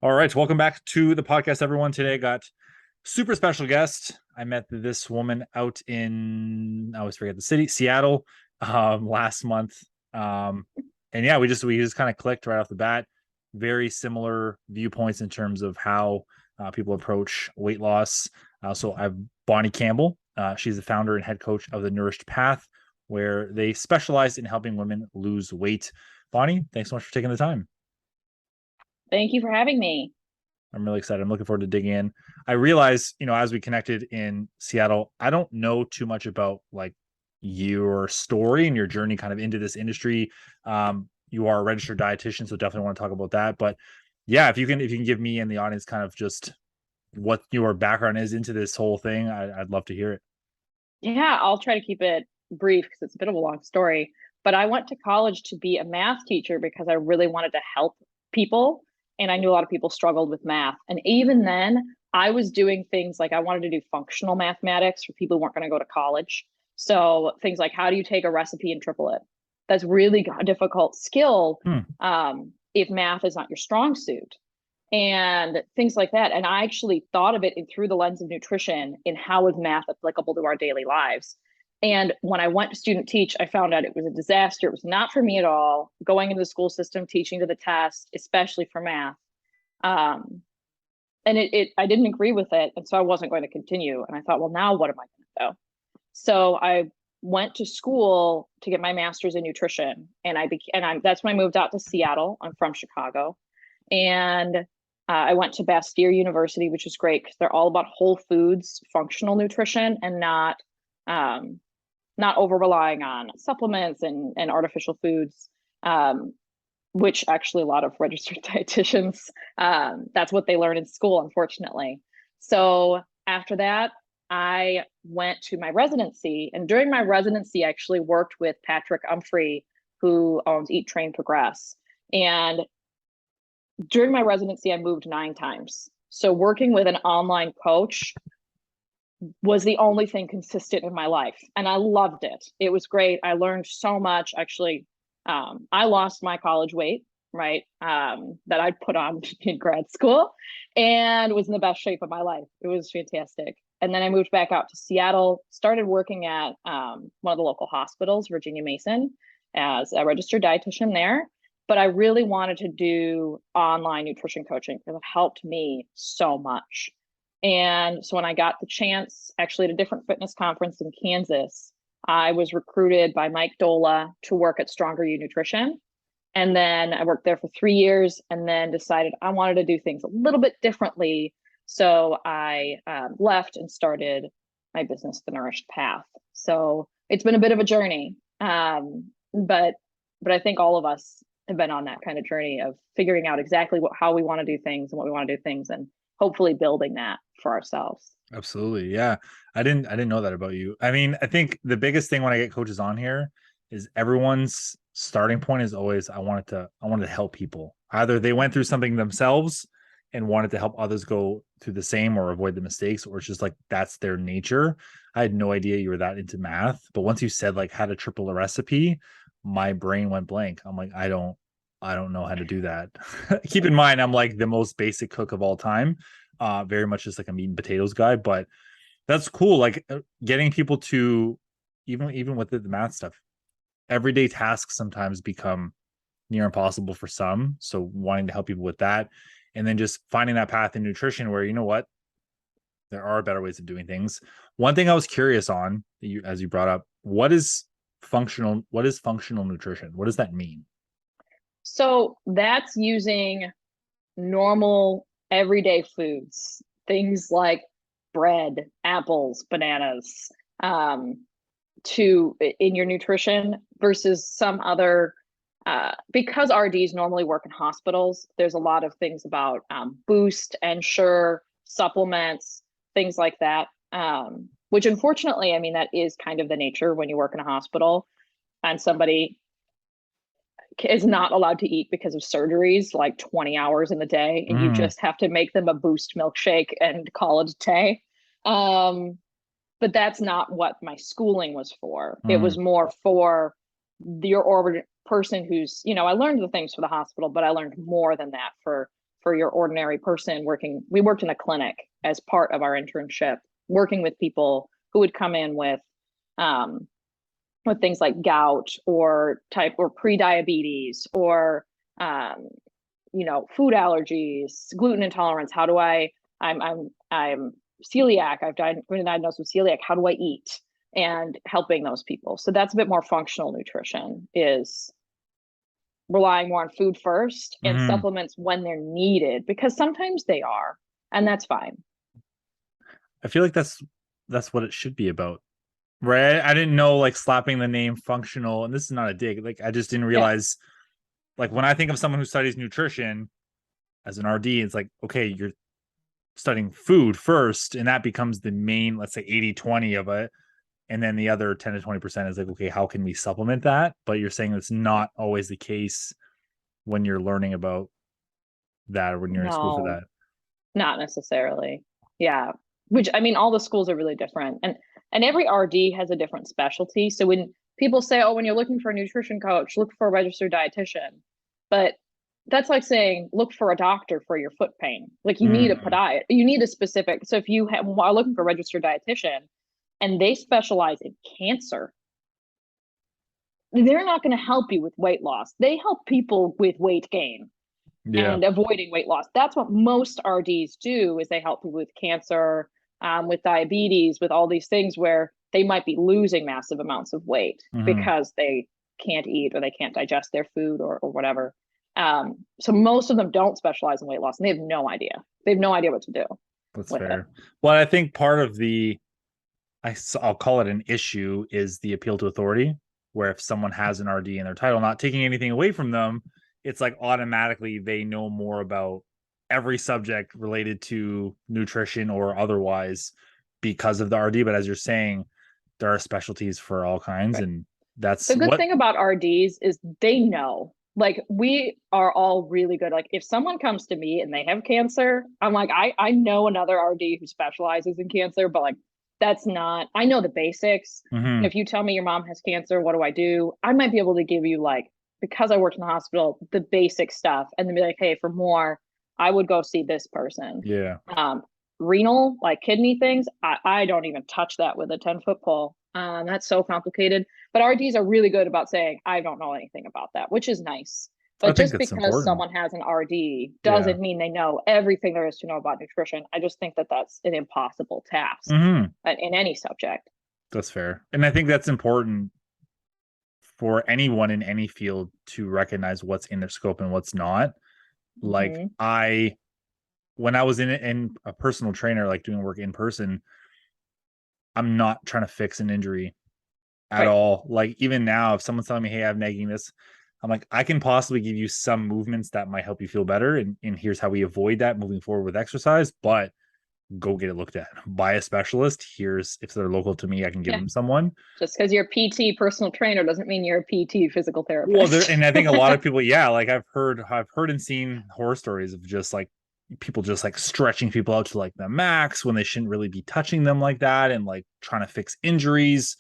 All right, welcome back to the podcast, everyone. Today got super special guest. I met this woman out in, I always forget the city, Seattle, last month. And yeah, we just kind of clicked right off the bat. Very similar viewpoints in terms of how people approach weight loss. So I've Bonnie Campbell. She's the founder and head coach of the Nourished Path, where they specialize in helping women lose weight. Bonnie, thanks so much for taking the time. Thank you for having me. I'm really excited. I'm looking forward to digging in. I realize, as we connected in Seattle, I don't know too much about like your story and your journey kind of into this industry. You are a registered dietitian, so definitely want to talk about that. But yeah, if you can give me and the audience kind of just what your background is into this whole thing, I'd love to hear it. Yeah, I'll try to keep it brief because it's a bit of a long story. But I went to college to be a math teacher because I really wanted to help people. And I knew a lot of people struggled with math. And even then, I was doing things like I wanted to do functional mathematics for people who weren't going to go to college. So things like how do you take a recipe and triple it? That's really a difficult skill if math is not your strong suit and things like that. And I actually thought of it through the lens of nutrition in how is math applicable to our daily lives. And when I went to student teach, I found out it was a disaster. It was not for me at all. Going into the school system, teaching to the test, especially for math. And I didn't agree with it. And so I wasn't going to continue. And I thought, well, now what am I going to do? So I went to school to get my master's in nutrition. And that's when I moved out to Seattle. I'm from Chicago. And I went to Bastyr University, which is great because they're all about whole foods, functional nutrition, and not over relying on supplements and artificial foods, which actually a lot of registered dietitians, that's what they learn in school, unfortunately. So after that, I went to my residency. And during my residency, I actually worked with Patrick Umphrey, who owns Eat, Train, Progress. And during my residency, I moved 9 times. So working with an online coach was the only thing consistent in my life. And I loved it. It was great. I learned so much. Actually, I lost my college weight, right? That I'd put on in grad school and was in the best shape of my life. It was fantastic. And then I moved back out to Seattle, started working at one of the local hospitals, Virginia Mason, as a registered dietitian there. But I really wanted to do online nutrition coaching because it helped me so much. And so when I got the chance, actually at a different fitness conference in Kansas, I was recruited by Mike Dola to work at Stronger You Nutrition. And then I worked there for 3 years and then decided I wanted to do things a little bit differently. So I left and started my business, The Nourished Path. So it's been a bit of a journey. But I think all of us have been on that kind of journey of figuring out exactly how we want to do things and what we want to do things, and hopefully building that for ourselves. Absolutely. Yeah. I didn't know that about you. I mean, I think the biggest thing when I get coaches on here is everyone's starting point is always I wanted to help people. Either they went through something themselves and wanted to help others go through the same or avoid the mistakes, or it's just like that's their nature. I had no idea you were that into math, but once you said like how to triple a recipe, my brain went blank. I'm like, I don't know how to do that. Keep in mind, I'm like the most basic cook of all time. Very much just like a meat and potatoes guy, but that's cool. Like getting people to even with the math stuff, everyday tasks sometimes become near impossible for some. So wanting to help people with that, and then just finding that path in nutrition where you know what, there are better ways of doing things. One thing I was curious on, as you brought up, what is functional nutrition? What does that mean? So that's using normal everyday foods, things like bread, apples, bananas, in your nutrition versus some other. Because RDs normally work in hospitals, there's a lot of things about Boost, Ensure, supplements, things like that. Which unfortunately, I mean, that is kind of the nature when you work in a hospital and somebody is not allowed to eat because of surgeries like 20 hours in the day, and you just have to make them a Boost milkshake and call it a day. But that's not what my schooling was for. It was more for your person who's, I learned the things for the hospital, but I learned more than that for for your ordinary person working. We worked in a clinic as part of our internship, working with people who would come in with things like gout or pre-diabetes or food allergies, gluten intolerance. How do I'm celiac. I've been diagnosed with celiac. How do I eat? And helping those people. So that's a bit more functional nutrition, is relying more on food first and supplements when they're needed, because sometimes they are, and that's fine. I feel like that's what it should be about, right? I didn't know, like, slapping the name functional, and this is not a dig, like, I just didn't realize, like, when I think of someone who studies nutrition as an RD, it's like, okay, you're studying food first, and that becomes the main, let's say 80-20 of it, and then the other 10 to 20% is like, okay, how can we supplement that? But you're saying it's not always the case when you're learning about that, or when you're in school for that. Not necessarily. Yeah. Which, I mean, all the schools are really different, and every RD has a different specialty. So when people say, oh, when you're looking for a nutrition coach, look for a registered dietitian, but that's like saying look for a doctor for your foot pain. Like, you need a podiatrist, you need a specific. So if you are looking for a registered dietitian and they specialize in cancer, they're not going to help you with weight loss. They help people with weight gain and avoiding weight loss. That's what most RDs do, is they help people with cancer, with diabetes, with all these things where they might be losing massive amounts of weight because they can't eat or they can't digest their food or whatever. So most of them don't specialize in weight loss, and they have no idea. They have no idea what to do. That's fair. Well, I think part of I'll call it an issue, is the appeal to authority, where if someone has an RD in their title, not taking anything away from them, it's like automatically they know more about every subject related to nutrition or otherwise because of the RD. But as you're saying, there are specialties for all kinds. And that's the good thing about RDs is they know. Like, we are all really good. Like, if someone comes to me and they have cancer, I'm like, I know another RD who specializes in cancer, but like, that's not, I know the basics. If you tell me your mom has cancer, what do? I might be able to give you, like, because I worked in the hospital, the basic stuff, and then be like, hey, for more, I would go see this person. Yeah. Renal, like kidney things, I don't even touch that with a 10-foot pole. That's so complicated. But RDs are really good about saying, I don't know anything about that, which is nice. But just because someone has an RD doesn't mean they know everything there is to know about nutrition. I just think that that's an impossible task in any subject. That's fair. And I think that's important for anyone in any field to recognize what's in their scope and what's not. Like, when I was in a personal trainer, like doing work in person, I'm not trying to fix an injury at all. Like, even now, if someone's telling me, hey, I'm nagging this, I'm like, I can possibly give you some movements that might help you feel better. And here's how we avoid that moving forward with exercise, but go get it looked at by a specialist. Here's, if they're local to me, I can give them someone. Just because you're a PT personal trainer doesn't mean you're a PT physical therapist. Well, and I think a lot of people, like I've heard and seen horror stories of just like people just like stretching people out to like the max when they shouldn't really be touching them like that, and like trying to fix injuries.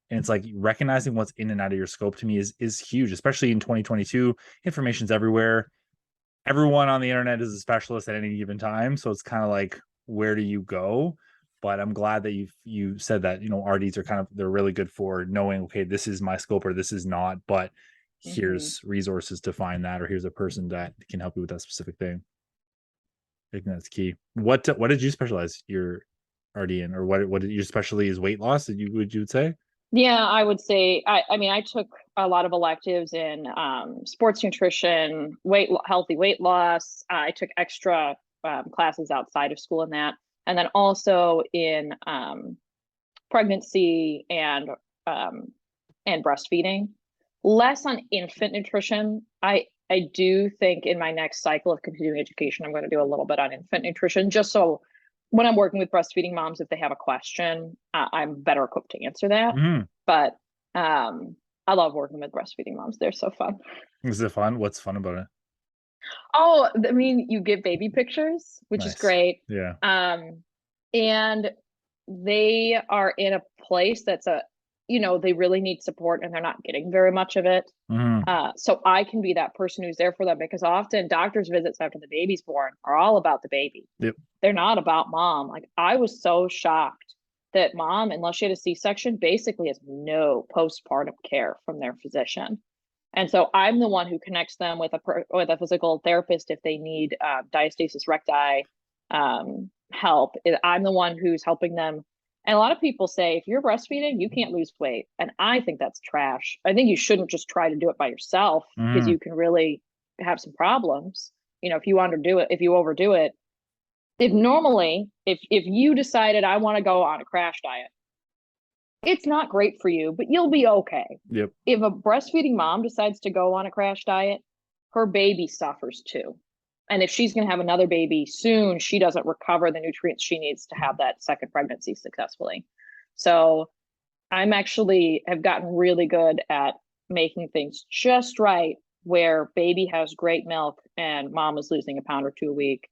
And it's like, recognizing what's in and out of your scope to me is huge, especially in 2022. Information's everywhere. Everyone on the internet is a specialist at any given time. So it's kind of like, where do you go? But I'm glad that you said that, RDs are they're really good for knowing, okay, this is my scope or this is not, but here's resources to find that, or here's a person that can help you with that specific thing. I think that's key. What did you specialize your RD in, or what did your specialty is? Weight loss, would you say? Yeah, I would say, I mean, I took a lot of electives in sports nutrition, healthy weight loss. I took extra classes outside of school in that. And then also in pregnancy and breastfeeding. Less on infant nutrition. I do think in my next cycle of continuing education, I'm going to do a little bit on infant nutrition, just so when I'm working with breastfeeding moms, if they have a question, I'm better equipped to answer that. But I love working with breastfeeding moms. They're so fun. Is it fun? What's fun about it? Oh, I mean, you get baby pictures, which is great. Yeah. And they are in a place that's they really need support and they're not getting very much of it. So I can be that person who's there for them, because often doctor's visits after the baby's born are all about the baby. Yep. They're not about mom. Like, I was so shocked that mom, unless she had a C-section, basically has no postpartum care from their physician. And so I'm the one who connects them with a physical therapist if they need diastasis recti help. I'm the one who's helping them. And a lot of people say, if you're breastfeeding, you can't lose weight. And I think that's trash. I think you shouldn't just try to do it by yourself, because you can really have some problems. If you underdo it, if you overdo it, if you decided I want to go on a crash diet, it's not great for you, but you'll be okay. Yep. If a breastfeeding mom decides to go on a crash diet, her baby suffers too. And if she's going to have another baby soon, she doesn't recover the nutrients she needs to have that second pregnancy successfully. So have gotten really good at making things just right, where baby has great milk and mom is losing a pound or two a week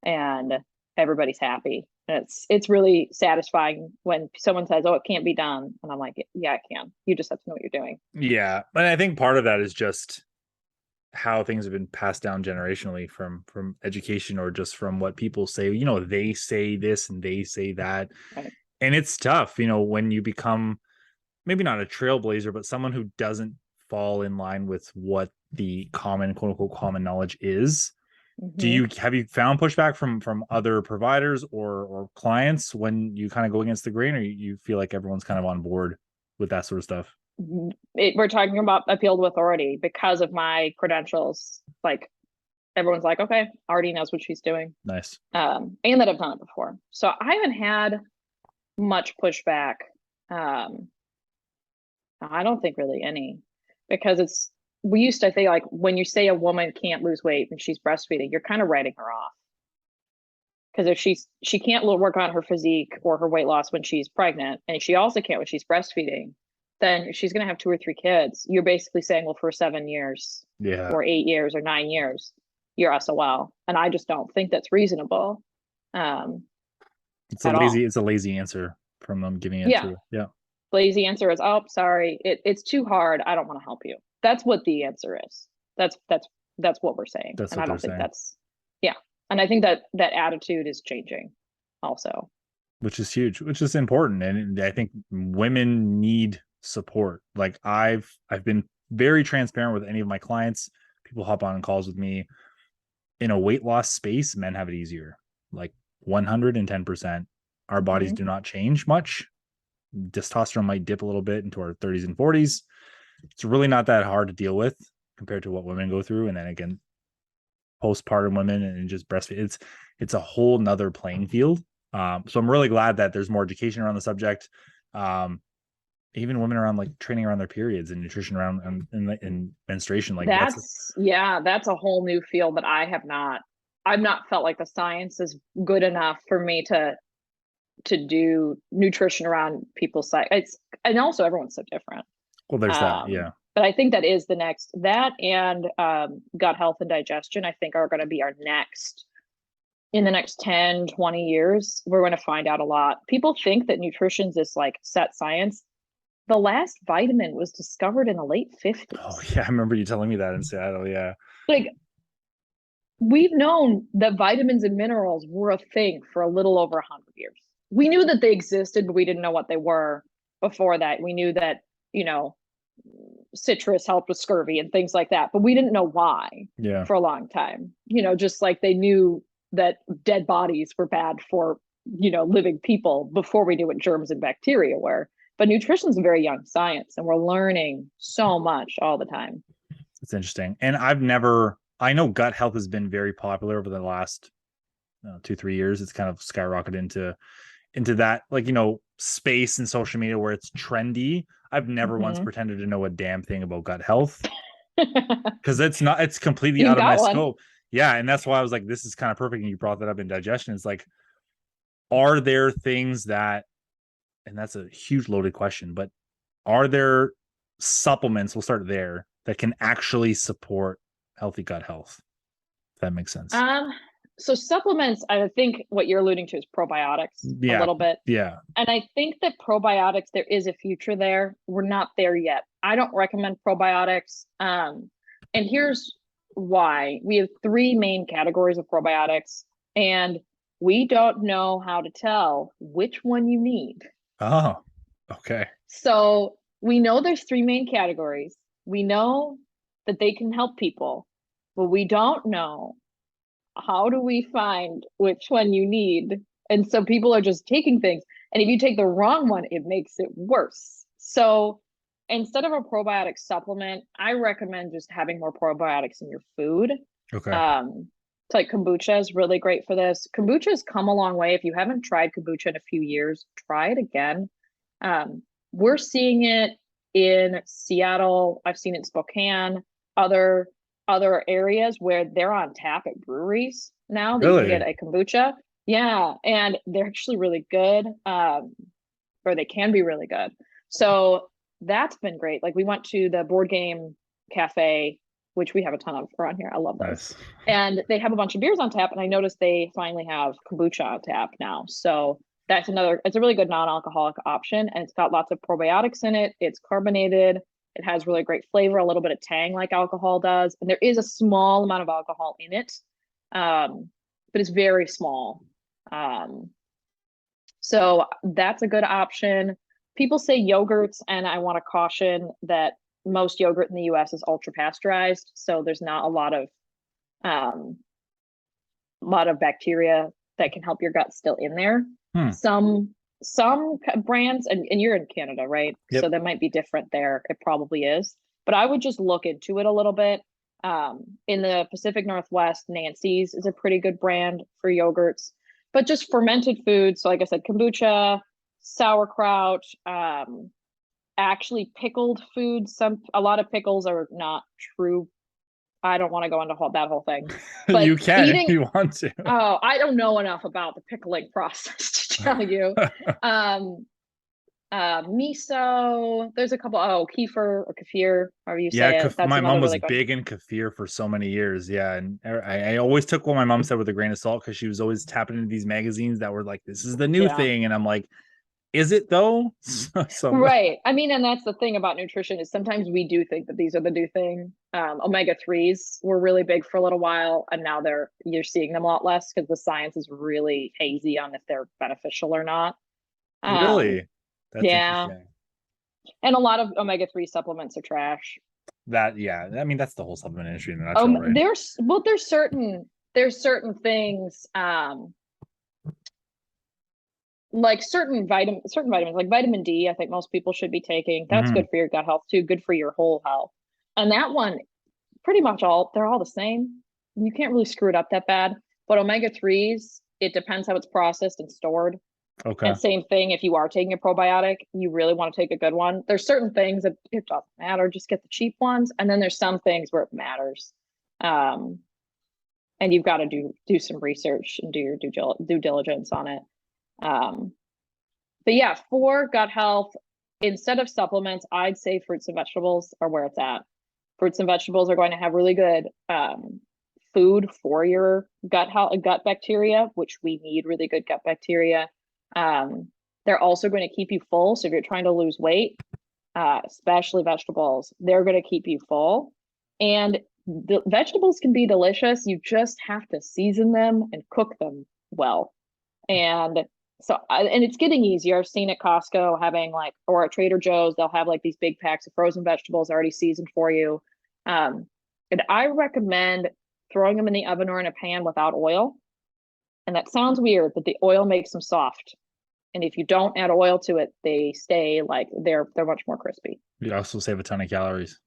and everybody's happy. And it's really satisfying when someone says, "Oh, it can't be done." And I'm like, "Yeah, it can. You just have to know what you're doing." Yeah. And I think part of that is just how things have been passed down generationally from education, or just from what people say. They say this and they say that. Right. And it's tough, when you become maybe not a trailblazer, but someone who doesn't fall in line with what the common, quote unquote, common knowledge is. Have you found pushback from other providers or clients when you kind of go against the grain, or you feel like everyone's kind of on board with that sort of stuff? We're talking about appeal to authority because of my credentials. Like, everyone's like, okay, already knows what she's doing. Nice. And that I've done it before. So I haven't had much pushback. I don't think really any, because we used to think, like, when you say a woman can't lose weight and she's breastfeeding, you're kind of writing her off. Because if she can't work on her physique or her weight loss when she's pregnant, and she also can't when she's breastfeeding, then she's going to have 2 or 3 kids. You're basically saying, well, for 7 years, or 8 years or 9 years, you're SOL. And I just don't think that's reasonable. It's a lazy answer from them giving it to. Yeah. Lazy answer is, "Oh, sorry, it's too hard. I don't want to help you." That's what the answer is. That's what we're saying. That's and what I don't they're think saying. yeah. And I think that attitude is changing also. Which is huge, which is important. And I think women need support. Like, I've been very transparent with any of my clients. People hop on calls with me. In a weight loss space, men have it easier. Like 110%. Our bodies do not change much. Testosterone might dip a little bit into our 30s and 40s. It's really not that hard to deal with compared to what women go through. And then again, postpartum women and just breastfeed, it's a whole nother playing field. So I'm really glad that there's more education around the subject. Even women around, like, training around their periods and nutrition around in menstruation. Like, that's a whole new field that I've not felt like the science is good enough for me to do nutrition around people's sites. And also everyone's so different. Well, there's that. Yeah. But I think that is that and gut health and digestion, I think, are going to be in the next 10, 20 years. We're going to find out a lot. People think that nutrition's this like set science. The last vitamin was discovered in the late 50s. Oh yeah, I remember you telling me that in Seattle. Yeah. Like, we've known that vitamins and minerals were a thing for a little over 100 years. We knew that they existed, but we didn't know what they were before that. We knew that, citrus helped with scurvy and things like that, but we didn't know why for a long time. Just like they knew that dead bodies were bad for, living people before we knew what germs and bacteria were. But nutrition is a very young science, and we're learning so much all the time. It's interesting. And I know gut health has been very popular over the last 2-3 years. It's kind of skyrocketed into that, like, space in social media where it's trendy. I've never once pretended to know a damn thing about gut health, because it's completely out of my scope. Yeah. And that's why I was like, this is kind of perfect. And you brought that up in digestion. It's like, are there things that, and that's a huge loaded question, but are there supplements, we'll start there, that can actually support healthy gut health? If that makes sense. So supplements, I think what you're alluding to is probiotics a Yeah. little bit. Yeah. And I think that probiotics, there is a future there. We're not there yet. I don't recommend probiotics. And here's why. We have three main categories of probiotics, and we don't know how to tell which one you need. Oh, okay. So we know there's three main categories. We know that they can help people, but we don't know how do we find which one you need. And so people are just taking things. And if you take the wrong one, it makes it worse. So instead of a probiotic supplement, I recommend just having more probiotics in your food. Okay. It's like kombucha is really great for this. Kombucha has come a long way. If you haven't tried kombucha in a few years, try it again. We're seeing it in Seattle. I've seen it in Spokane, other areas where they're on tap at breweries now that you can get a kombucha. Yeah, and they're actually really good, or they can be really good. So that's been great. Like we went to the board game cafe, which we have a ton of around here. I love those. Nice. And they have a bunch of beers on tap, and I noticed they finally have kombucha on tap now. So that's it's a really good non-alcoholic option, and it's got lots of probiotics in it. It's carbonated. It has really great flavor, a little bit of tang like alcohol does. And there is a small amount of alcohol in it, but it's very small. So that's a good option. People say yogurts, and I want to caution that most yogurt in the US is ultra pasteurized. So there's not a lot of bacteria that can help your gut still in there. Some brands, and you're in Canada, right? Yep. So that might be different there. It probably is, but I would just look into it a little bit. In the Pacific Northwest, Nancy's is a pretty good brand for yogurts, but just fermented foods. So like I said, kombucha, sauerkraut, actually pickled foods. A lot of pickles are not true. I don't want to go into that whole thing. But you can if you want to. Oh, I don't know enough about the pickling process to tell you. Miso. There's a couple. Oh, kefir or kefir, however you say it. That's my mom was really big in kefir for so many years. Yeah, and I always took what my mom said with a grain of salt because she was always tapping into these magazines that were like, "This is the new thing," and I'm like, is it though? Right. I mean, and that's the thing about nutrition is sometimes we do think that these are the new thing. Omega-3s were really big for a little while, and now you're seeing them a lot less because the science is really hazy on if they're beneficial or not. Really? That's interesting. And a lot of omega-3 supplements are trash. I mean, that's the whole supplement industry in a nutshell, right? There's certain things, like certain vitamins, like vitamin D, I think most people should be taking. That's good for your gut health too, good for your whole health. And that one, pretty much they're all the same. You can't really screw it up that bad. But omega-3s, it depends how it's processed and stored. Okay. And same thing, if you are taking a probiotic, you really want to take a good one. There's certain things that it doesn't matter, just get the cheap ones. And then there's some things where it matters. And you've got to do some research and do your due diligence on it. But yeah, for gut health, instead of supplements, I'd say fruits and vegetables are where it's at. Fruits and vegetables are going to have really good food for your gut bacteria, which we need really good gut bacteria. They're also going to keep you full. So if you're trying to lose weight, especially vegetables, they're going to keep you full. And the vegetables can be delicious. You just have to season them and cook them well. And so, and it's getting easier. I've seen at Costco or at Trader Joe's, they'll have like these big packs of frozen vegetables already seasoned for you. And I recommend throwing them in the oven or in a pan without oil. And that sounds weird, but the oil makes them soft. And if you don't add oil to it, they stay like they're much more crispy. You also save a ton of calories.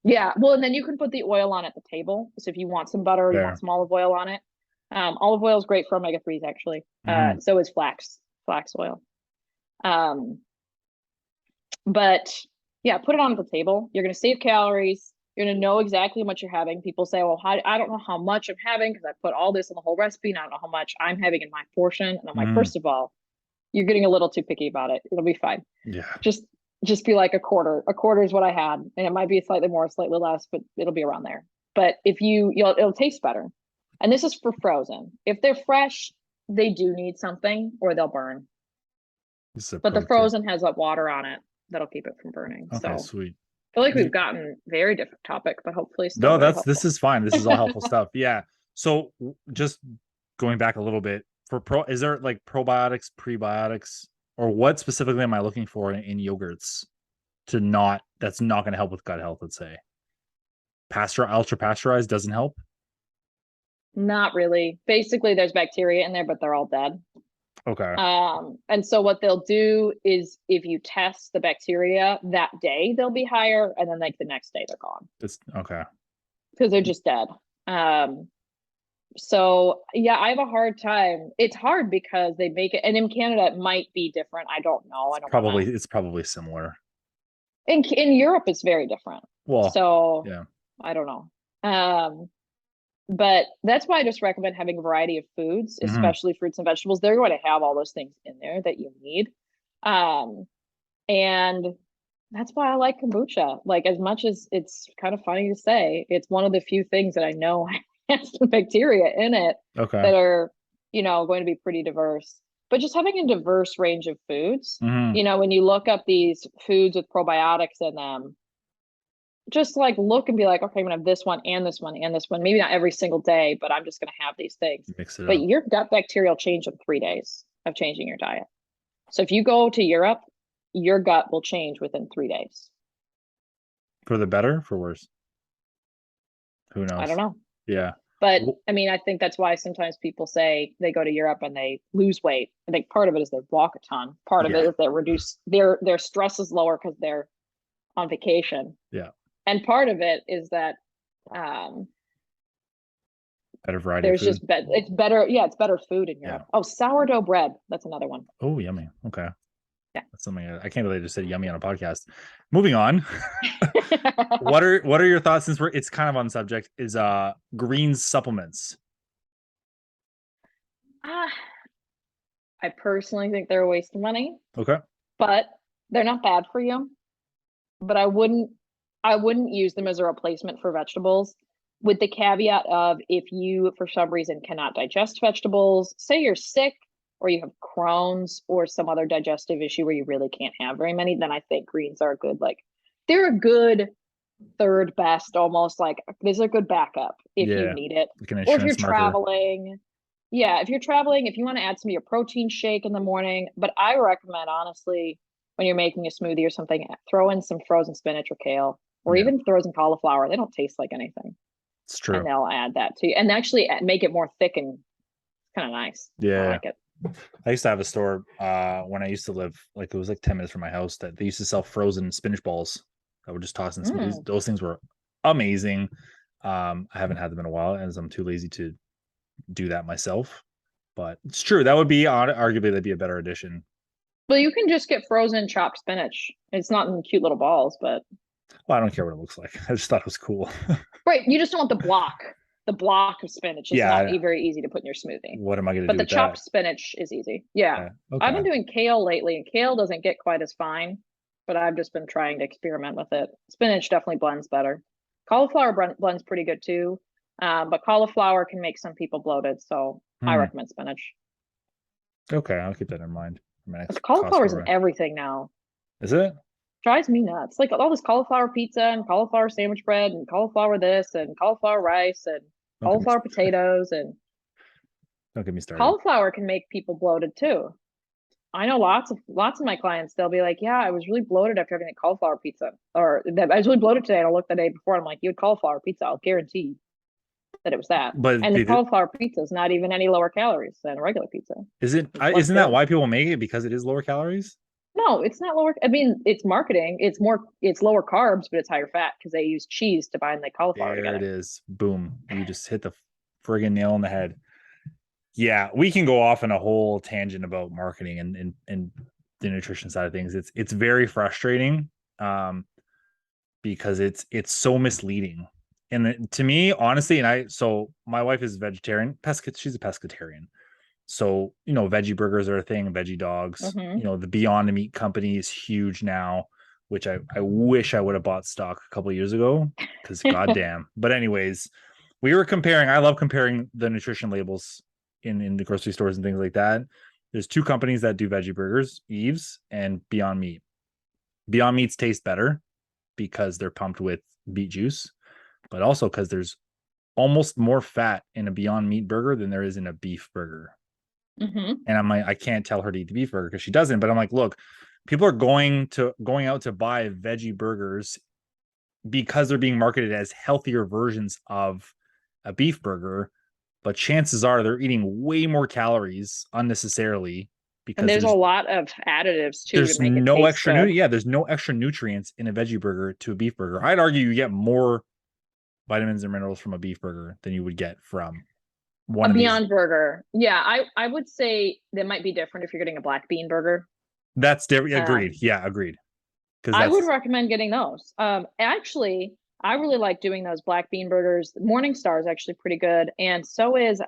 Yeah. Well, and then you can put the oil on at the table. So if you want some butter, you want some olive oil on it. Olive oil is great for omega-3s, actually. So is flax oil. But yeah, put it on the table. You're going to save calories. You're going to know exactly how much you're having. People say, well, I don't know how much I'm having because I put all this in the whole recipe and I don't know how much I'm having in my portion. And I'm like, first of all, you're getting a little too picky about it. It'll be fine. Yeah. Just be like a quarter. A quarter is what I had. And it might be slightly more, slightly less, but it'll be around there. But if it'll taste better. And this is for frozen. If they're fresh, they do need something or they'll burn. But the frozen has that water on it that'll keep it from burning. Okay, So sweet. I feel like we've gotten very different topic, but hopefully still No, very this is fine. This is all helpful stuff. Yeah. So just going back a little bit is there like probiotics, prebiotics, or what specifically am I looking for in yogurts that's not going to help with gut health, let's say? Ultra pasteurized doesn't help? Not really. Basically, there's bacteria in there, but they're all dead. Okay. And so what they'll do is if you test the bacteria that day, they'll be higher, and then like the next day they're gone. It's okay. Because they're just dead. So yeah, I have a hard time. It's hard because they make it, and in Canada it might be different. I don't know. It's probably similar. In Europe it's very different. Well, so yeah. I don't know. But that's why I just recommend having a variety of foods, especially fruits and vegetables. They're going to have all those things in there that you need. And that's why I like kombucha. Like, as much as it's kind of funny to say, it's one of the few things that I know has some bacteria in it that are, going to be pretty diverse. But just having a diverse range of foods, when you look up these foods with probiotics in them, just like look and be like, okay, I'm gonna have this one and this one and this one. Maybe not every single day, but I'm just gonna have these things. Mix it but up. Your gut bacteria will change in 3 days of changing your diet. So if you go to Europe, your gut will change within 3 days. For the better, for worse? Who knows? I don't know. Yeah. But I mean, I think that's why sometimes people say they go to Europe and they lose weight. I think part of it is they walk a ton. Part of it is they reduce their stress is lower because they're on vacation. Yeah. And part of it is that better variety. There's just it's better. Yeah, it's better food in Europe. Yeah. Oh, sourdough bread. That's another one. Oh, yummy. Okay. Yeah. That's something I can't believe I just said yummy on a podcast. Moving on. What are your thoughts, since it's kind of on subject, is greens supplements? I personally think they're a waste of money. Okay. But they're not bad for you. But I wouldn't use them as a replacement for vegetables, with the caveat of, if you for some reason cannot digest vegetables, say you're sick or you have Crohn's or some other digestive issue where you really can't have very many, then I think greens are they're a good third best, almost like there's a good backup if you need it. Or if you're traveling. Yeah, if you're traveling, if you want to add some of your protein shake in the morning. But I recommend, honestly, when you're making a smoothie or something, throw in some frozen spinach or kale, or even frozen cauliflower. They don't taste like anything. It's true. And they'll add that to you, and actually make it more thick and kind of nice. Yeah, I like it. I used to have a store when I used to live, like, it was like 10 minutes from my house, that they used to sell frozen spinach balls that would just toss in smoothies. Those things were amazing. I haven't had them in a while, as I'm too lazy to do that myself. But it's true, that would be arguably that'd be a better addition. Well, you can just get frozen chopped spinach. It's not in cute little balls, but I don't care what it looks like. I just thought it was cool. Right, you just don't want the block of spinach. It's not very easy to put in your smoothie. What am I going to do? But the chopped spinach is easy. Yeah. Okay. I've been doing kale lately, and kale doesn't get quite as fine, but I've just been trying to experiment with it. Spinach definitely blends better. Cauliflower blends pretty good too, but cauliflower can make some people bloated, so I recommend spinach. Okay, I'll keep that in mind. Cauliflower is in everything now. Is it? Drives me nuts. Like all this cauliflower pizza and cauliflower sandwich bread and cauliflower this and cauliflower rice and cauliflower potatoes, and don't get me started. Cauliflower can make people bloated too. I know lots of my clients, they'll be like, yeah, I was really bloated after having a cauliflower pizza, or I was really bloated today, and I looked the day before, and I'm like, you had cauliflower pizza, I'll guarantee that it was that. And the cauliflower pizza is not even any lower calories than a regular pizza. Isn't that why people make it? Because it is lower calories? No, it's not lower. I mean, it's marketing. It's lower carbs, but it's higher fat because they use cheese to bind the cauliflower together. There it is. Boom. You just hit the friggin' nail on the head. Yeah, we can go off on a whole tangent about marketing and the nutrition side of things. It's very frustrating because it's so misleading. And to me, honestly, so my wife is vegetarian, she's a pescatarian. So, veggie burgers are a thing, veggie dogs. The Beyond Meat company is huge now, which I wish I would have bought stock a couple of years ago, because goddamn. But anyways, we were comparing. I love comparing the nutrition labels in the grocery stores and things like that. There's two companies that do veggie burgers, Eve's and Beyond Meat. Beyond Meats taste better because they're pumped with beet juice, but also because there's almost more fat in a Beyond Meat burger than there is in a beef burger. Mm-hmm. And I'm like, I can't tell her to eat the beef burger because she doesn't. But I'm like, look, people are going out to buy veggie burgers because they're being marketed as healthier versions of a beef burger, but chances are they're eating way more calories unnecessarily because And there's a lot of additives too there's to make no it taste extra good. there's no extra nutrients in a veggie burger to a beef burger. I'd argue you get more vitamins and minerals from a beef burger than you would get from one A of these. Beyond Burger. Yeah, I would say that might be different if you're getting a black bean burger. That's different. Agreed. Yeah, agreed. I would recommend getting those. Actually, I really like doing those black bean burgers. Morningstar is actually pretty good, and so is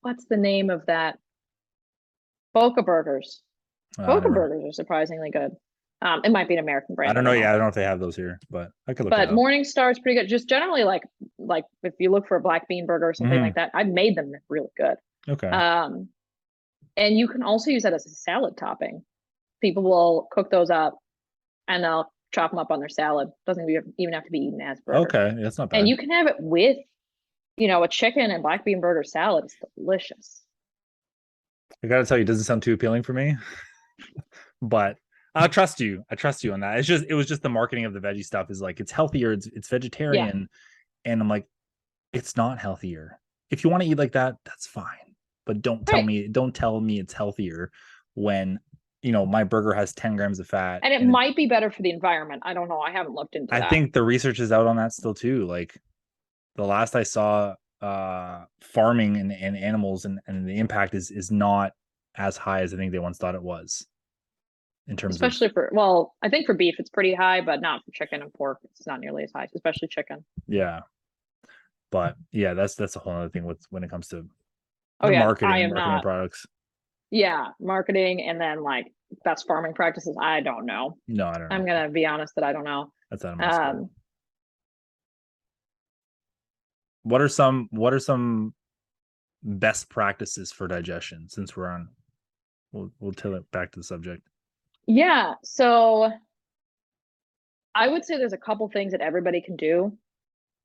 what's the name of that? Boca Burgers. Boca Burgers are surprisingly good. It might be an American brand. I don't know. Yeah, I don't know if they have those here, but I could look But it up. Morningstar is pretty good. Just generally, like if you look for a black bean burger or something like that, I've made them really good. Okay. And you can also use that as a salad topping. People will cook those up and they'll chop them up on their salad. Doesn't even have to be eaten as burger. Okay, that's not bad. And you can have it with, a chicken and black bean burger salad. It's delicious. I gotta tell you, it doesn't sound too appealing for me, but I trust you. I trust you on that. It was just the marketing of the veggie stuff is like it's healthier, it's vegetarian, and I'm like, it's not healthier. If you want to eat like that, that's fine, but don't tell me it's healthier when my burger has 10 grams of fat, and it might be better for the environment. I don't know. I haven't looked into that. I think the research is out on that still too. Like the last I saw, farming and animals and the impact is not as high as I think they once thought it was. In terms especially I think for beef it's pretty high, but not for chicken and pork. It's not nearly as high, especially chicken. Yeah. But yeah, that's a whole other thing when it comes to marketing products. Yeah, marketing and then like best farming practices. I don't know. No, I don't know. I'm gonna be honest that I don't know. That's out of my scope. What are some best practices for digestion since we're on? We'll tell it back to the subject. Yeah, so I would say there's a couple things that everybody can do.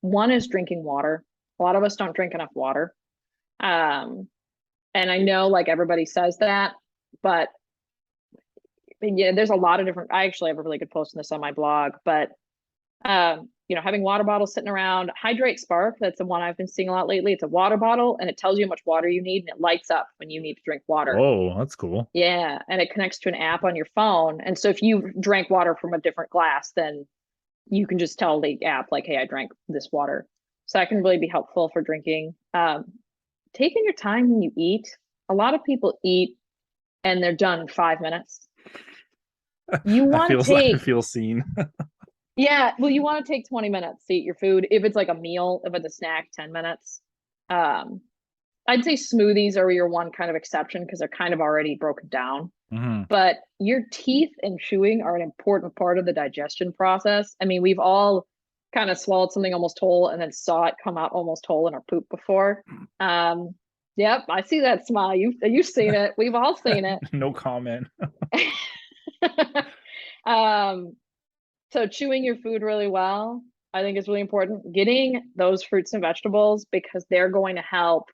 One is drinking water. A lot of us don't drink enough water. And I know like everybody says that, but yeah, there's a lot of different, I actually have a really good post on this on my blog, but having water bottles sitting around. Hydrate Spark, that's the one I've been seeing a lot lately. It's a water bottle and it tells you how much water you need and it lights up when you need to drink water. Oh, that's cool. Yeah, and it connects to an app on your phone. And so if you drank water from a different glass, then you can just tell the app like, hey, I drank this water. So that can really be helpful for drinking. Taking your time when you eat. A lot of people eat and they're done in 5 minutes. You want to take... I feel seen. Yeah, well, you want to take 20 minutes to eat your food. If it's like a meal, if it's a snack, 10 minutes. I'd say smoothies are your one kind of exception because they're kind of already broken down. Mm-hmm. But your teeth and chewing are an important part of the digestion process. I mean, we've all kind of swallowed something almost whole and then saw it come out almost whole in our poop before. Yep, I see that smile. You've seen it. We've all seen it. No comment. So chewing your food really well, I think is really important. Getting those fruits and vegetables because they're going to help.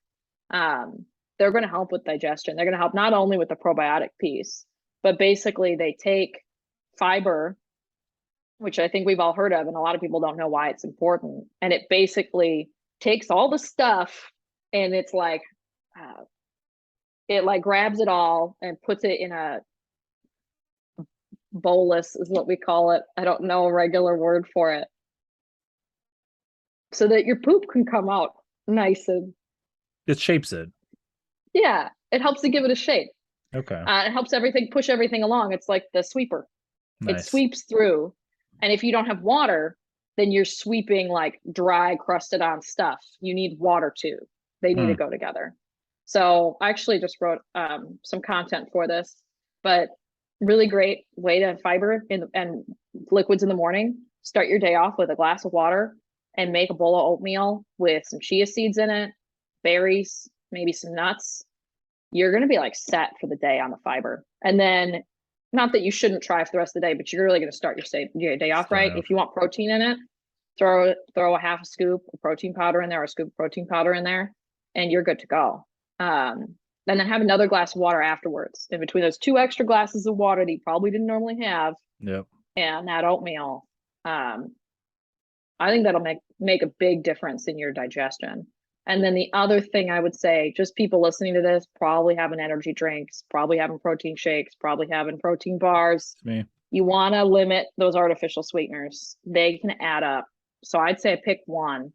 They're going to help with digestion. They're going to help not only with the probiotic piece, but basically they take fiber, which I think we've all heard of, and a lot of people don't know why it's important. And it basically takes all the stuff and it's like, it like grabs it all and puts it in a bolus is what we call it. I don't know a regular word for it. So that your poop can come out nice and... It shapes it. Yeah, it helps to give it a shape. Okay. It helps push everything along. It's like the sweeper. Nice. It sweeps through. And if you don't have water, then you're sweeping like dry, crusted on stuff. You need water too. They need to go together. So I actually just wrote some content for this, but really great way to fiber and liquids in the morning. Start your day off with a glass of water and make a bowl of oatmeal with some chia seeds in it, berries, maybe some nuts, you're going to be like set for the day on the fiber. And then, not that you shouldn't try for the rest of the day, but you're really going to start your day off right. If you want protein in it, throw a half a scoop of protein powder in there, or a scoop of protein powder in there, and you're good to go. And then have another glass of water afterwards. In between those 2 extra glasses of water that you probably didn't normally have, and that oatmeal, I think that'll make a big difference in your digestion. And then the other thing I would say, just people listening to this, probably having energy drinks, probably having protein shakes, probably having protein bars. It's me. You want to limit those artificial sweeteners. They can add up. So I'd say pick one,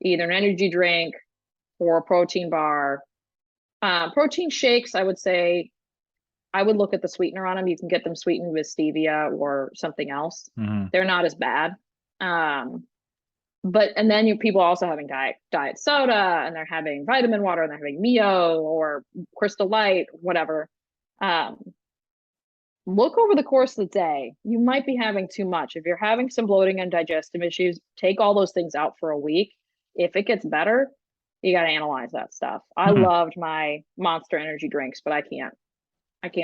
either an energy drink or a protein bar. Protein shakes, I would say, I would look at the sweetener on them. You can get them sweetened with stevia or something else. They're not as bad. But and then people also having diet soda, and they're having vitamin water, and they're having Mio or Crystal Light, whatever. Look over the course of the day. You might be having too much. If you're having some bloating and digestive issues, take all those things out for a week. If it gets better, you got to analyze that stuff. I loved my Monster energy drinks, but I can't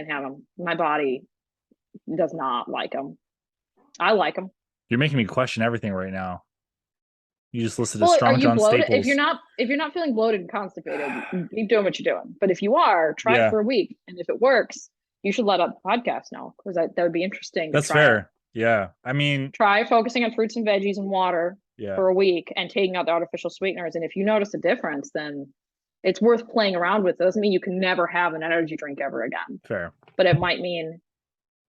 have them. My body does not like them. I like them. You're making me question everything right now. You just listed a Strong John bloated? staples. If you're not feeling bloated and constipated, keep doing what you're doing. But if you are, try it for a week, and if it works, you should let up the podcast know, because that would be interesting. That's fair. Yeah, I mean, try focusing on fruits and veggies and water for a week, and taking out the artificial sweeteners. And if you notice a difference, then it's worth playing around with. It doesn't mean you can never have an energy drink ever again. Fair. But it might mean,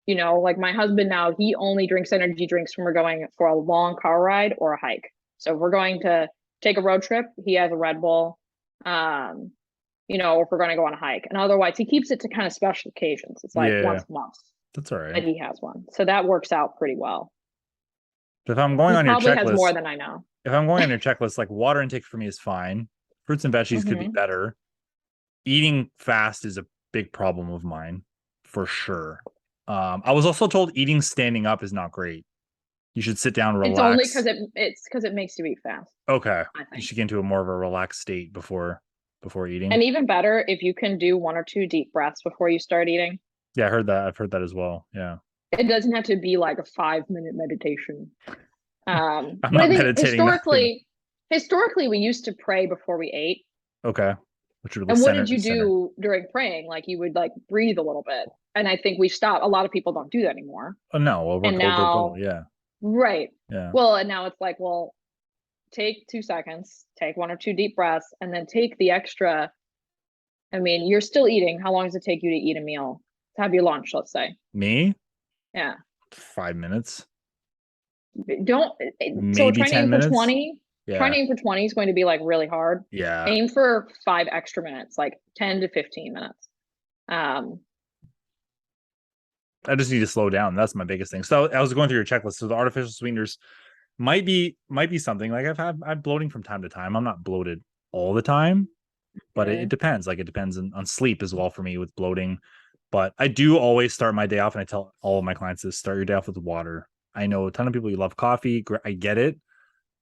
like my husband now, he only drinks energy drinks when we're going for a long car ride or a hike. So if we're going to take a road trip, he has a Red Bull, if we're going to go on a hike. And otherwise, he keeps it to kind of special occasions. It's like once a month. That's all right. And he has one. So that works out pretty well. If I'm going on your checklist, probably has more than I know. If I'm going on your checklist, like water intake for me is fine. Fruits and veggies could be better. Eating fast is a big problem of mine, for sure. I was also told eating standing up is not great. You should sit down, relax. It's only because it makes you eat fast. Okay. You should get into more of a relaxed state before eating. And even better, if you can do 1 or 2 deep breaths before you start eating. Yeah, I heard that. I've heard that as well. Yeah. It doesn't have to be like a 5-minute meditation. I'm not meditating. Historically, we used to pray before we ate. Okay. And what did you do during praying? Like, you would like breathe a little bit. And I think we stopped. A lot of people don't do that anymore. Oh no. Well, we're now, yeah. Right. Yeah. Well, and now it's like, well, take 2 seconds, take 1 or 2 deep breaths, and then take the extra. I mean, you're still eating. How long does it take you to eat a meal? To have your lunch, let's say. Me? Yeah. 5 minutes. Maybe so try 10 minutes. 20. Yeah. Trying to aim for 20 is going to be like really hard. Yeah. Aim for 5 extra minutes, like 10 to 15 minutes. I just need to slow down. That's my biggest thing. So I was going through your checklist. So the artificial sweeteners might be something. Like I'm bloating from time to time. I'm not bloated all the time, but it depends. Like it depends on sleep as well for me with bloating. But I do always start my day off, and I tell all of my clients this: start your day off with water. I know a ton of people, you love coffee. I get it.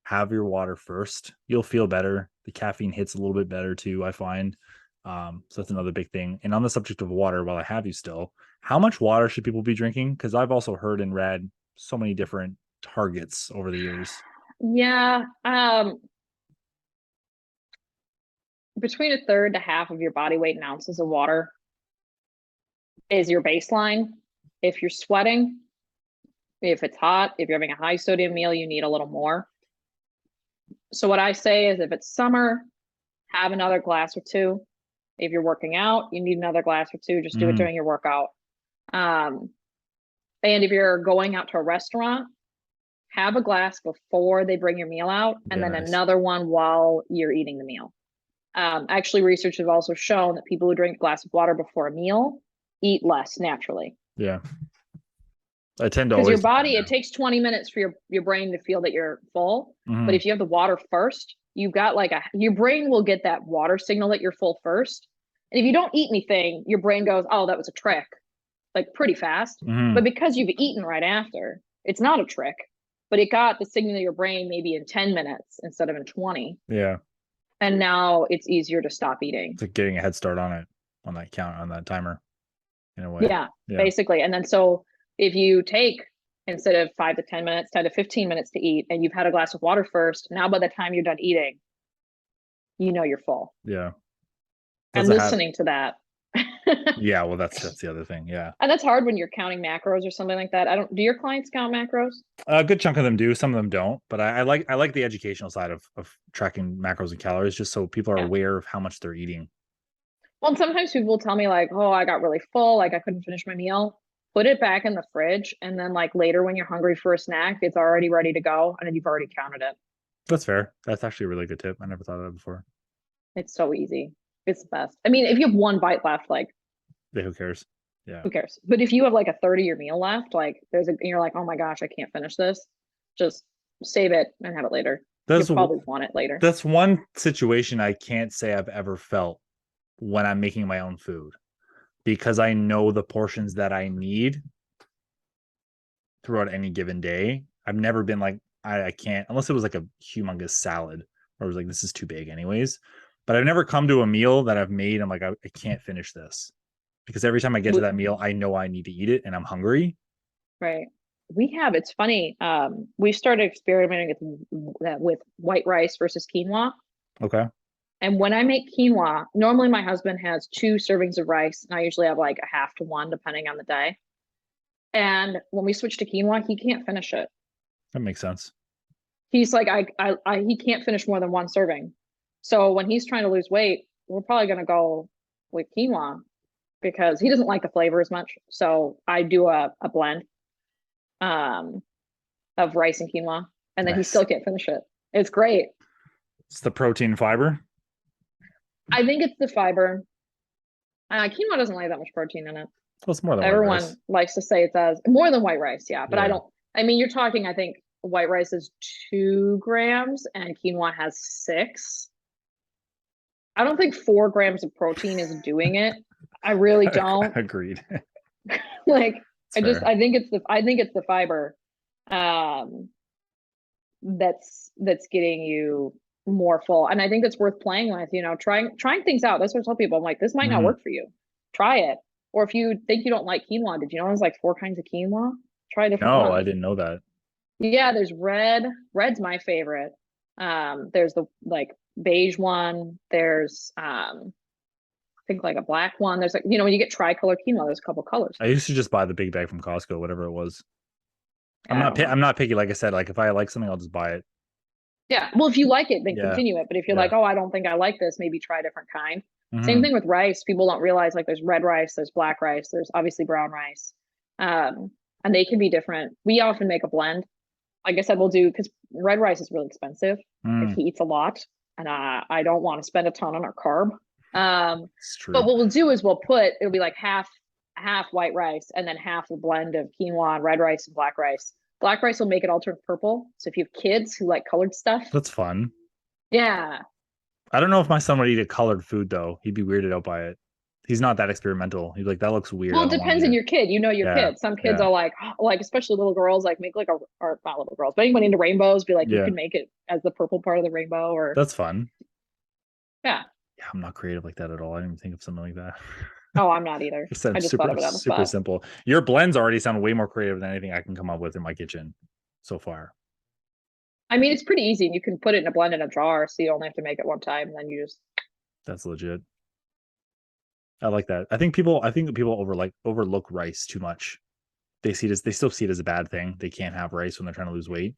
Have your water first. You'll feel better. The caffeine hits a little bit better too, I find. So that's another big thing. And on the subject of water, while I have you still, how much water should people be drinking? Because I've also heard and read so many different targets over the years. Yeah. Between 1/3 to half of your body weight in ounces of water is your baseline. If you're sweating, if it's hot, if you're having a high sodium meal, you need a little more. So what I say is, if it's summer, have another glass or 2. If you're working out, you need another glass or 2. Just do it during your workout. And if you're going out to a restaurant, have a glass before they bring your meal out, and then another one while you're eating the meal. Actually, research has also shown that people who drink a glass of water before a meal eat less naturally. Yeah. I tend to because your body, it takes 20 minutes for your brain to feel that you're full. But if you have the water first, you've got like your brain will get that water signal that you're full first. And if you don't eat anything, your brain goes, oh, that was a trick, like pretty fast. But because you've eaten right after, it's not a trick. but it got the signal to your brain maybe in 10 minutes instead of in 20. Yeah. And now it's easier to stop eating. It's like getting a head start on it, on that count, on that timer, in a way. Yeah, basically. And then so if you take, instead of 5 to 10 minutes, 10 to 15 minutes to eat, and you've had a glass of water first, now by the time you're done eating, you know you're full. Yeah. And listening to that. Yeah, well, that's the other thing. Yeah. And that's hard when you're counting macros or something like that. Do your clients count macros? A good chunk of them do, some of them don't, but I like the educational side of tracking macros and calories, just so people are aware of how much they're eating. Well, and sometimes people will tell me like, oh, I got really full, like I couldn't finish my meal. Put it back in the fridge, and then like later when you're hungry for a snack, it's already ready to go, and then you've already counted it. That's fair. That's actually a really good tip. I never thought of that before. It's so easy. It's the best. I mean, if you have one bite left, like, who cares? Yeah. Who cares? But if you have like a 30 year meal left, like you're like, oh my gosh, I can't finish this. Just save it and have it later. You'll probably want it later. That's one situation I can't say I've ever felt when I'm making my own food, because I know the portions that I need throughout any given day. I've never been like, I can't, unless it was like a humongous salad, or it was like, this is too big anyways. But I've never come to a meal that I've made, I'm like, I can't finish this. Because every time I get to that meal, I know I need to eat it and I'm hungry. Right. It's funny. We started experimenting with white rice versus quinoa. Okay. And when I make quinoa, normally my husband has 2 servings of rice, and I usually have like a half to 1, depending on the day. And when we switch to quinoa, he can't finish it. That makes sense. He's like, he can't finish more than 1 serving. So when he's trying to lose weight, we're probably going to go with quinoa, because he doesn't like the flavor as much. So I do a blend of rice and quinoa, and then he still can't finish it. It's great. It's the protein fiber. I think it's the fiber. Quinoa doesn't like that much protein in it. Well, it's more than everyone white rice. Likes to say it does more than white rice. Yeah, but yeah. I mean, you're talking, I think white rice is 2 grams and quinoa has 6. I don't think 4 grams of protein is doing it. I really don't. Agreed. Like, I think it's the fiber that's getting you more full. And I think it's worth playing with, trying things out. That's what I tell people. I'm like, this might not work for you. Try it. Or if you think you don't like quinoa, did you know there's like 4 kinds of quinoa? Try different ones. No, I didn't know that. Yeah, there's red. Red's my favorite. There's the like beige one. There's I think like a black one. There's like, when you get tricolor quinoa, there's a couple colors. I used to just buy the big bag from Costco, whatever it was. I'm not picky. Like I said, like if I like something, I'll just buy it. Yeah. Well, if you like it, then continue it. But if you're like, oh, I don't think I like this, maybe try a different kind. Mm-hmm. Same thing with rice. People don't realize like there's red rice, there's black rice, there's obviously brown rice. And they can be different. We often make a blend. Like I said, we'll do, because red rice is really expensive if he eats a lot. And I don't want to spend a ton on our carb. It's true. But what we'll do is it'll be like half white rice and then half a blend of quinoa and red rice and black rice. Black rice will make it all turn purple. So if you have kids who like colored stuff. That's fun. Yeah. I don't know if my son would eat a colored food though. He'd be weirded out by it. He's not that experimental. He's like, that looks weird. Well, it depends on your kid. Your kid. Some kids are like, especially little girls, like make like or not little girls, but anybody into rainbows, be like, you can make it as the purple part of the rainbow. Or that's fun. Yeah. Yeah, I'm not creative like that at all. I didn't even think of something like that. Oh, I'm not either. I just thought of it on the spot. Super simple. Your blends already sound way more creative than anything I can come up with in my kitchen so far. I mean, it's pretty easy. You can put it in a blend in a jar, so you only have to make it one time, and then you just. That's legit. I like that. I think people overlook rice too much. They still see it as a bad thing. They can't have rice when they're trying to lose weight.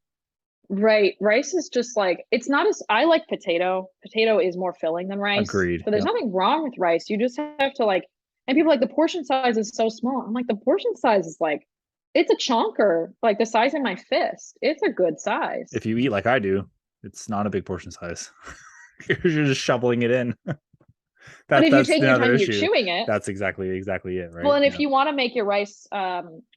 Right. Rice is just like, it's not as, I like potato. Potato is more filling than rice. Agreed. But there's nothing wrong with rice. You just have to like, and people are like, the portion size is so small. I'm like, the portion size is like, it's a chonker, like the size of my fist. It's a good size. If you eat like I do, it's not a big portion size. You're just shoveling it in. But if you take your time, you're chewing it. That's exactly it, right? Well, and if you want to make your rice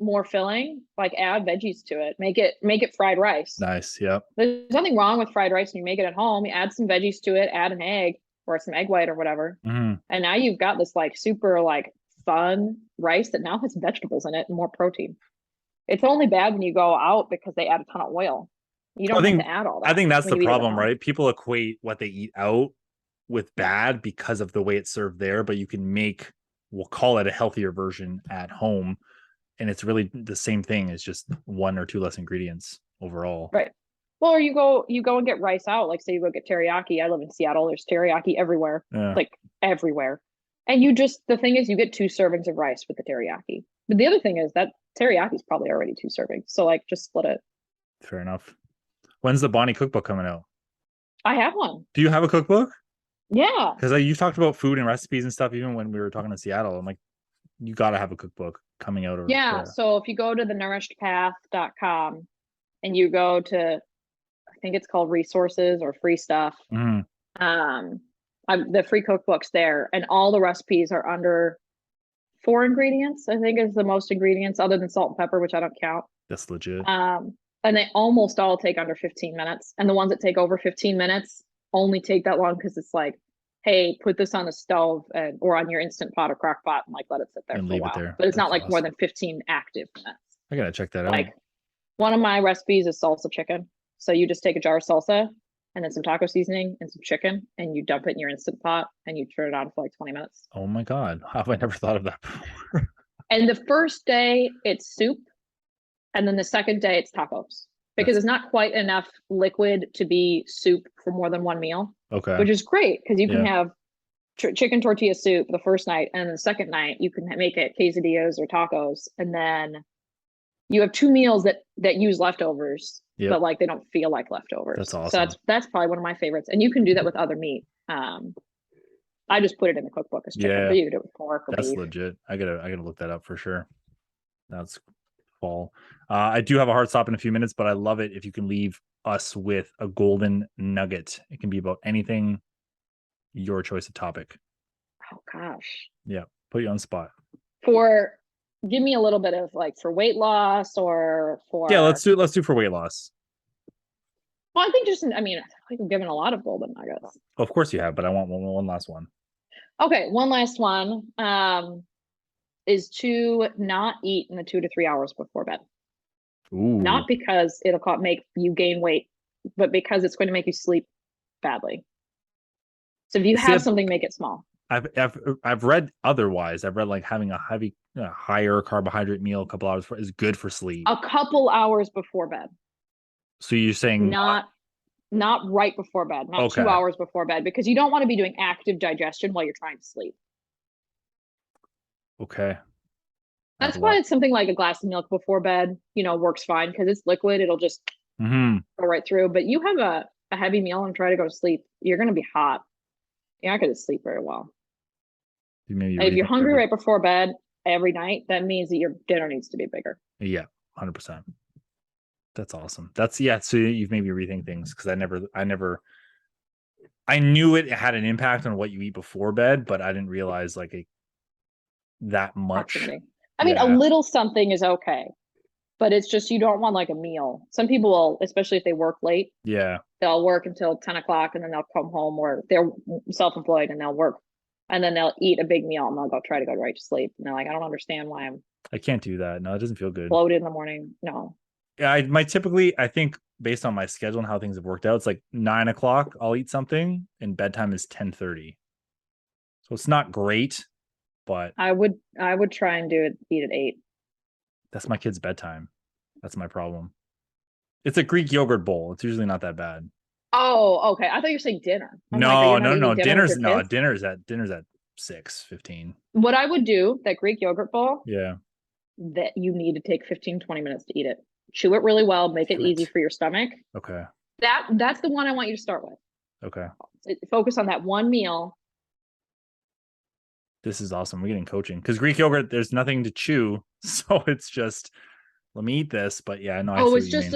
more filling, like add veggies to it. Make it fried rice. Nice. Yep. There's nothing wrong with fried rice when you make it at home. You add some veggies to it, add an egg or some egg white or whatever. Mm-hmm. And now you've got this like super like fun rice that now has vegetables in it and more protein. It's only bad when you go out because they add a ton of oil. You don't have to add all that. I think that's when the you eat it at problem, home. right? People equate what they eat out with bad because of the way it's served there, but you can make, we'll call it a healthier version at home, and it's really the same thing. It's just one or two less ingredients overall. Right. Well, or you go and get rice out. Like say you go get teriyaki. I live in Seattle. There's teriyaki everywhere, Yeah. like everywhere. And the thing is, you get 2 servings of rice with the teriyaki. But the other thing is that teriyaki is probably already 2 servings. So like, just split it. Fair enough. When's the Bonnie cookbook coming out? I have one. Do you have a cookbook? Yeah. Because you've talked about food and recipes and stuff even when we were talking to Seattle. I'm like, you got to have a cookbook coming out. Yeah. So if you go to thenourishedpath.com and you go to, I think it's called resources or free stuff. Mhm. The free cookbook's there, and all the recipes are under 4 ingredients. I think is the most ingredients other than salt and pepper, which I don't count. That's legit. And they almost all take under 15 minutes. And the ones that take over 15 minutes only take that long because it's like, hey, put this on the stove or on your Instant Pot or crock pot and like let it sit there And for a leave it while. there. But it's not That's like more awesome. than 15 active minutes. I gotta check that out. Like one of my recipes is salsa chicken. So you just take a jar of salsa and then some taco seasoning and some chicken, and you dump it in your Instant Pot and you turn it on for like 20 minutes. Oh my God. How have I never thought of that before? And the first day it's soup, and then the second day it's tacos. Because it's not quite enough liquid to be soup for more than one meal. Okay. Which is great because you can have chicken tortilla soup the first night, and the second night you can make it quesadillas or tacos, and then you have 2 meals that use leftovers, but like they don't feel like leftovers. That's awesome. So that's probably one of my favorites, and you can do that with other meat. I just put it in the cookbook as chicken, but you can do it with pork or beef. That's legit. I gotta look that up for sure. That's fall. I do have a hard stop in a few minutes, but I love it if you can leave us with a golden nugget. It can be about anything, your choice of topic. Oh gosh. Yeah, put you on the spot. Give me a little bit of like for weight loss or for. Yeah, let's do for weight loss. Well, I think I think I'm given a lot of golden nuggets. Of course you have, but I want one last one. Okay, one last one is to not eat in the 2 to 3 hours before bed. Ooh. Not because it'll make you gain weight, but because it's going to make you sleep badly. So if you have something, make it small. I've read otherwise. I've read like having a higher carbohydrate meal a couple hours is good for sleep. A couple hours before bed. So you're saying not right before bed, not 2 hours before bed, because you don't want to be doing active digestion while you're trying to sleep. Okay. That's why it's something like a glass of milk before bed, works fine because it's liquid. It'll just go right through. But you have a heavy meal and try to go to sleep, you're going to be hot. You're not going to sleep very well. If you're hungry right before bed every night, that means that your dinner needs to be bigger. Yeah, 100%. That's awesome. So you've made me rethink things because I knew it had an impact on what you eat before bed, but I didn't realize that much. I mean, a little something is okay, but it's just, you don't want like a meal. Some people will, especially if they work late. Yeah. They'll work until 10 o'clock and then they'll come home, or they're self-employed and they'll work and then they'll eat a big meal and they'll try to go right to sleep. And they're like, I don't understand why I can't do that. No, it doesn't feel good. Bloated in the morning. No. Yeah, I think based on my schedule and how things have worked out, it's like 9 o'clock. I'll eat something, and bedtime is 10:30. So it's not great, but I would try and eat at 8. That's my kid's bedtime. That's my problem. It's a Greek yogurt bowl. It's usually not that bad. Oh, okay. I thought you were saying dinner. No. Dinner's at 6:15. What I would do, that Greek yogurt bowl. Yeah. That you need to take 15-20 minutes to eat it. Chew it really well, make it easy for your stomach. Okay. That's the one I want you to start with. Okay. Focus on that one meal. This is awesome. We're getting coaching because Greek yogurt, there's nothing to chew, so it's just let me eat this. But yeah, no. It's just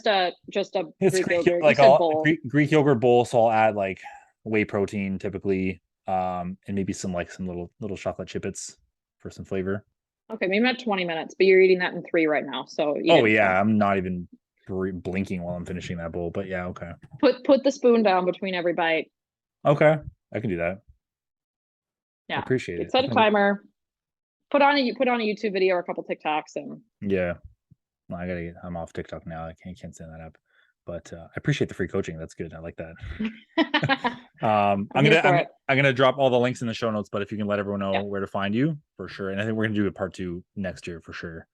a Greek yogurt, like Greek yogurt bowl. So I'll add like whey protein typically, and maybe some little chocolate chippets for some flavor. Okay, maybe not 20 minutes, but you're eating that in 3 right now. So I'm not even blinking while I'm finishing that bowl. But yeah, okay. Put the spoon down between every bite. Okay, I can do that. Yeah, I appreciate it. Set a timer. Put on a YouTube video or a couple TikToks and Well, I'm off TikTok now. I can't stand that app. But I appreciate the free coaching. That's good. I like that. I'm here for it. I'm gonna drop all the links in the show notes, but if you can let everyone know Yeah. where to find you, for sure. And I think we're gonna do a part 2 next year for sure.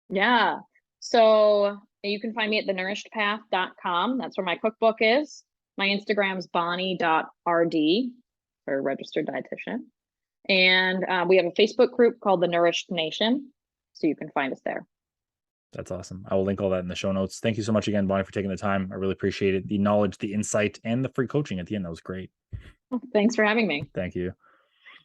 Yeah. So you can find me at thenourishedpath.com. That's where my cookbook is. My Instagram's bonnie.rd for registered dietitian. And we have a Facebook group called the Nourished Nation. So you can find us there. That's awesome. I will link all that in the show notes. Thank you so much again, Bonnie, for taking the time. I really appreciate it. The knowledge, the insight, and the free coaching at the end. That was great. Thanks for having me. Thank you.